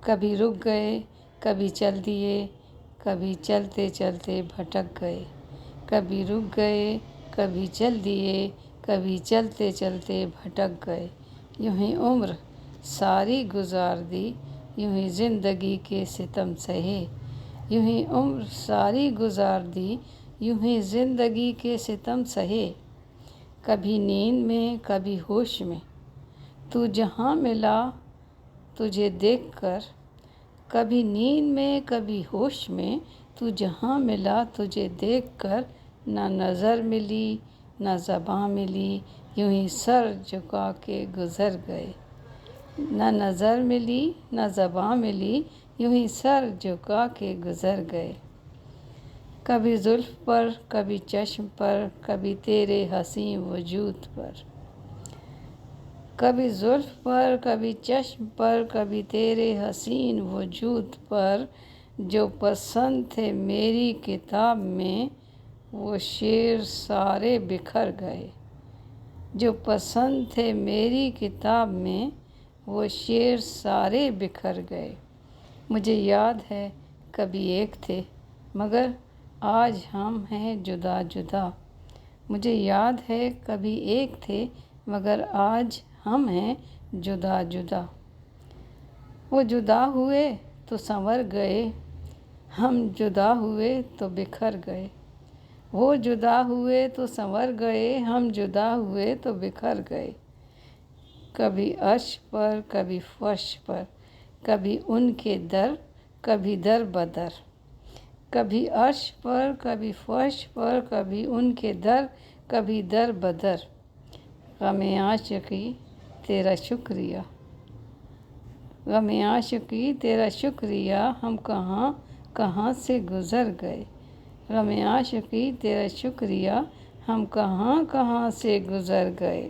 کبھی رک گئے کبھی چل دیے، کبھی چلتے چلتے بھٹک گئے، کبھی رک گئے کبھی چل دیے، کبھی چلتے چلتے بھٹک گئے، یوں ہی عمر ساری گزار دی، یوں ہی زندگی کے ستم سہے، یوں ہی عمر ساری گزار دی، یوں ہی زندگی کے ستم سہے، کبھی نیند میں کبھی ہوش میں تو جہاں ملا تجھے دیکھ کر، کبھی نیند میں کبھی ہوش میں تو جہاں ملا تجھے دیکھ کر، نہ نظر ملی نہ زباں ملی، یوں ہی سر جھکا کے گزر گئے، نہ نظر ملی نہ زباں ملی، یوں ہی سر جھکا کے گزر گئے، کبھی زلف پر کبھی چشم پر، کبھی تیرے حسین وجود پر، کبھی زلف پر کبھی چشم پر، کبھی تیرے حسین وجود پر، جو پسند تھے میری کتاب میں وہ شعر سارے بکھر گئے، جو پسند تھے میری کتاب میں وہ شعر سارے بکھر گئے، مجھے یاد ہے کبھی ایک تھے مگر آج ہم ہیں جدا جدا، مجھے یاد ہے کبھی ایک تھے مگر آج ہم ہیں جدا جدا، وہ جدا ہوئے تو سنور گئے، ہم جدا ہوئے تو بکھر گئے، وہ جدا ہوئے تو سنور گئے، ہم جدا ہوئے تو بکھر گئے، کبھی عرش پر کبھی فرش پر، کبھی ان کے در کبھی در بدر، کبھی عرش پر کبھی فرش پر، کبھی ان کے در کبھی در بدر، غم عاشقی تیرا شکریہ، غم عاشقی تیرا شکریہ، ہم کہاں کہاں سے گزر گئے، غم عاشقی تیرا شکریہ، ہم کہاں کہاں سے گزر گئے۔